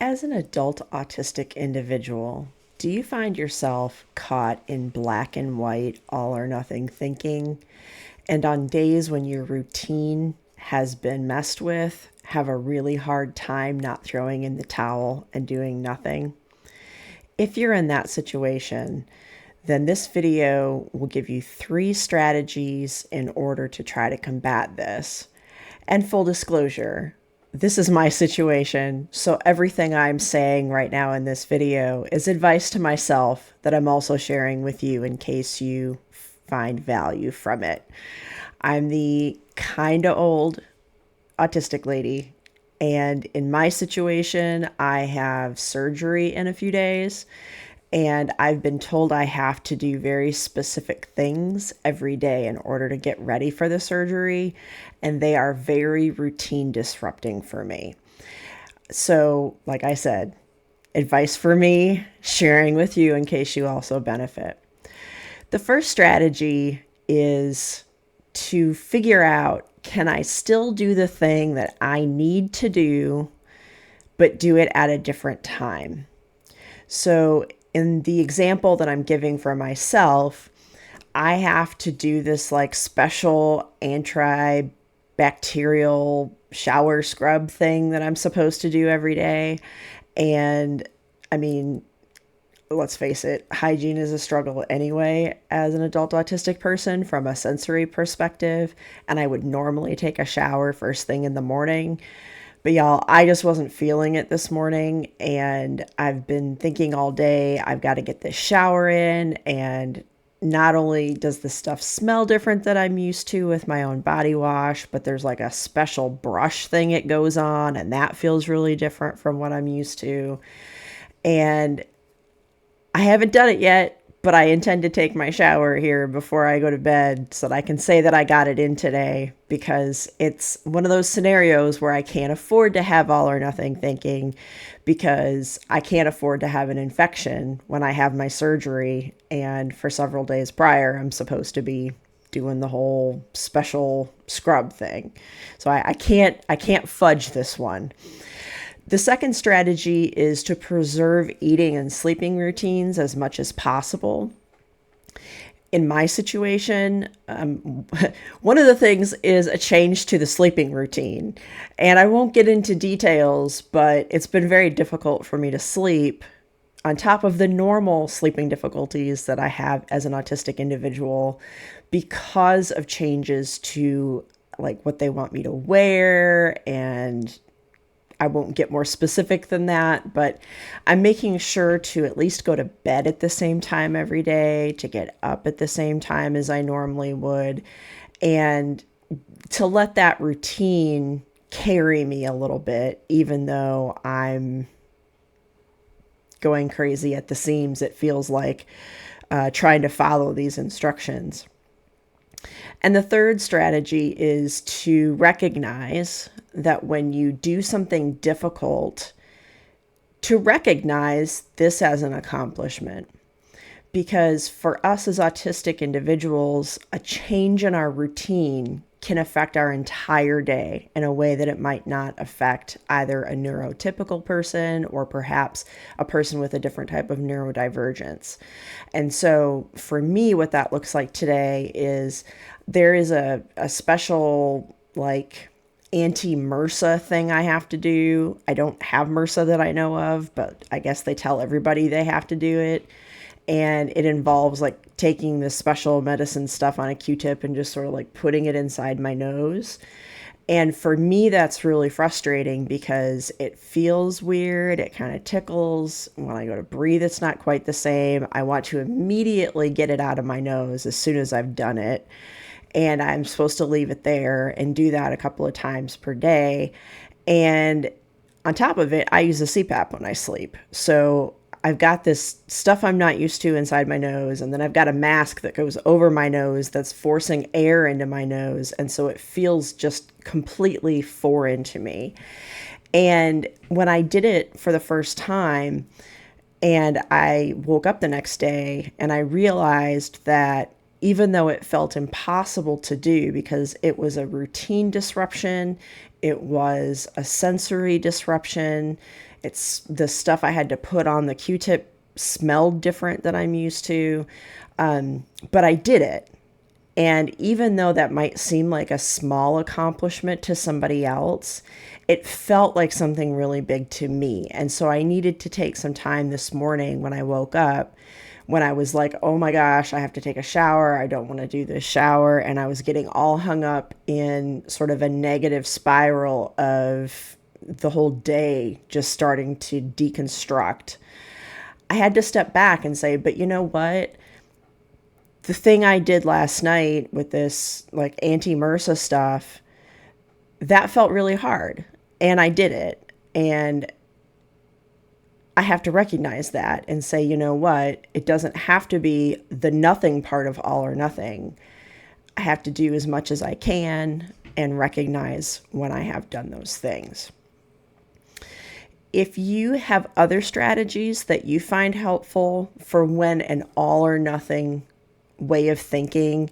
As an adult autistic individual, do you find yourself caught in black and white, all or nothing thinking? And on days when your routine has been messed with, have a really hard time not throwing in the towel and doing nothing? If you're in that situation, then this video will give you 3 strategies in order to try to combat this. And full disclosure, this is my situation, so everything I'm saying right now in this video is advice to myself that I'm also sharing with you in case you find value from it. I'm the kind of old autistic lady, and in my situation, I have surgery in a few days. And I've been told I have to do very specific things every day in order to get ready for the surgery. And they are very routine disrupting for me. So, like I said, advice for me, sharing with you in case you also benefit. The first strategy is to figure out, can I still do the thing that I need to do, but do it at a different time? So in the example that I'm giving for myself, I have to do this like special antibacterial shower scrub thing that I'm supposed to do every day. And I mean, let's face it, hygiene is a struggle anyway as an adult autistic person from a sensory perspective. And I would normally take a shower first thing in the morning. But y'all, I just wasn't feeling it this morning, and I've been thinking all day, I've got to get this shower in, and not only does the stuff smell different than I'm used to with my own body wash, but there's like a special brush thing it goes on, and that feels really different from what I'm used to. And I haven't done it yet, but I intend to take my shower here before I go to bed so that I can say that I got it in today, because it's one of those scenarios where I can't afford to have all or nothing thinking, because I can't afford to have an infection when I have my surgery. And for several days prior, I'm supposed to be doing the whole special scrub thing. So I can't fudge this one. The second strategy is to preserve eating and sleeping routines as much as possible. In my situation, one of the things is a change to the sleeping routine. And I won't get into details, but it's been very difficult for me to sleep on top of the normal sleeping difficulties that I have as an autistic individual because of changes to like what they want me to wear, and I won't get more specific than that, but I'm making sure to at least go to bed at the same time every day, to get up at the same time as I normally would, and to let that routine carry me a little bit, even though I'm going crazy at the seams, it feels like, trying to follow these instructions. And the third strategy is to recognize that when you do something difficult, to recognize this as an accomplishment. Because for us as autistic individuals, a change in our routine can affect our entire day in a way that it might not affect either a neurotypical person or perhaps a person with a different type of neurodivergence. And so for me, what that looks like today is there is a special like anti-MRSA thing I have to do. I don't have MRSA that I know of, but I guess they tell everybody they have to do it. And it involves like taking this special medicine stuff on a Q-tip and just sort of like putting it inside my nose. And for me, that's really frustrating because it feels weird. It kind of tickles. When I go to breathe, it's not quite the same. I want to immediately get it out of my nose as soon as I've done it. And I'm supposed to leave it there and do that a couple of times per day. And on top of it, I use a CPAP when I sleep. So I've got this stuff I'm not used to inside my nose, and then I've got a mask that goes over my nose that's forcing air into my nose, and so it feels just completely foreign to me. And when I did it for the first time, and I woke up the next day, and I realized that even though it felt impossible to do because it was a routine disruption, it was a sensory disruption, It's the stuff I had to put on the Q-tip smelled different than I'm used to. But I did it. And even though that might seem like a small accomplishment to somebody else, it felt like something really big to me. And so I needed to take some time this morning when I woke up, when I was like, oh my gosh, I have to take a shower. I don't want to do this shower. And I was getting all hung up in sort of a negative spiral of the whole day just starting to deconstruct. I had to step back and say, but you know what? The thing I did last night with this like anti-MRSA stuff, that felt really hard. And I did it. And I have to recognize that and say, you know what? It doesn't have to be the nothing part of all or nothing. I have to do as much as I can and recognize when I have done those things. If you have other strategies that you find helpful for when an all or nothing way of thinking,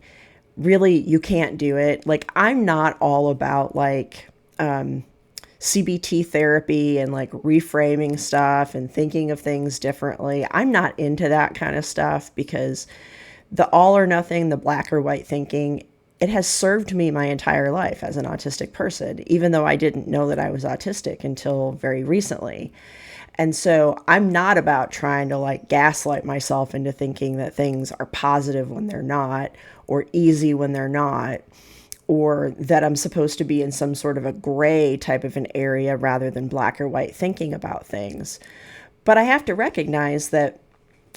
really, you can't do it. Like, I'm not all about like CBT therapy and like reframing stuff and thinking of things differently. I'm not into that kind of stuff because the all or nothing, the black or white thinking, it has served me my entire life as an autistic person, even though I didn't know that I was autistic until very recently. And so I'm not about trying to like gaslight myself into thinking that things are positive when they're not, or easy when they're not, or that I'm supposed to be in some sort of a gray type of an area rather than black or white thinking about things. But I have to recognize that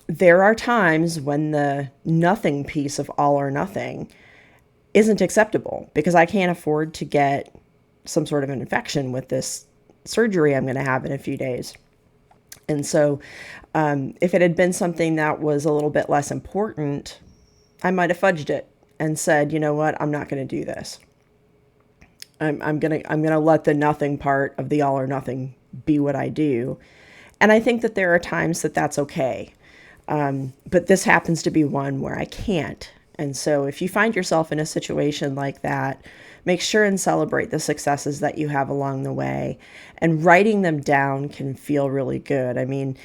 there are times when the nothing piece of all or nothing isn't acceptable because I can't afford to get some sort of an infection with this surgery I'm going to have in a few days. And so if it had been something that was a little bit less important, I might have fudged it and said, you know what, I'm not going to do this. I'm going to let the nothing part of the all or nothing be what I do. And I think that there are times that that's okay. But this happens to be one where I can't. And so if you find yourself in a situation like that, make sure and celebrate the successes that you have along the way. And writing them down can feel really good. I mean,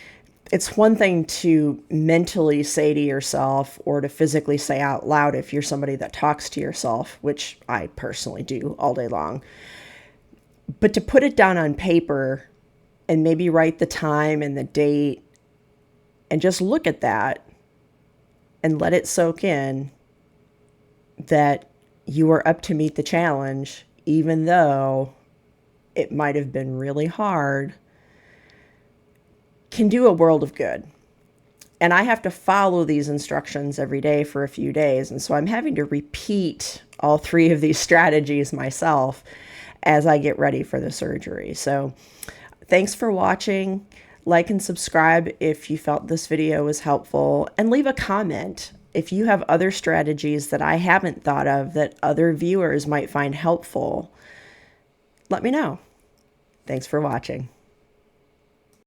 it's one thing to mentally say to yourself or to physically say out loud if you're somebody that talks to yourself, which I personally do all day long. But to put it down on paper and maybe write the time and the date and just look at that and let it soak in that you were up to meet the challenge, even though it might have been really hard, can do a world of good. And I have to follow these instructions every day for a few days. And so I'm having to repeat all three of these strategies myself as I get ready for the surgery. So thanks for watching. Like and subscribe if you felt this video was helpful, and leave a comment if you have other strategies that I haven't thought of that other viewers might find helpful. Let me know. Thanks for watching.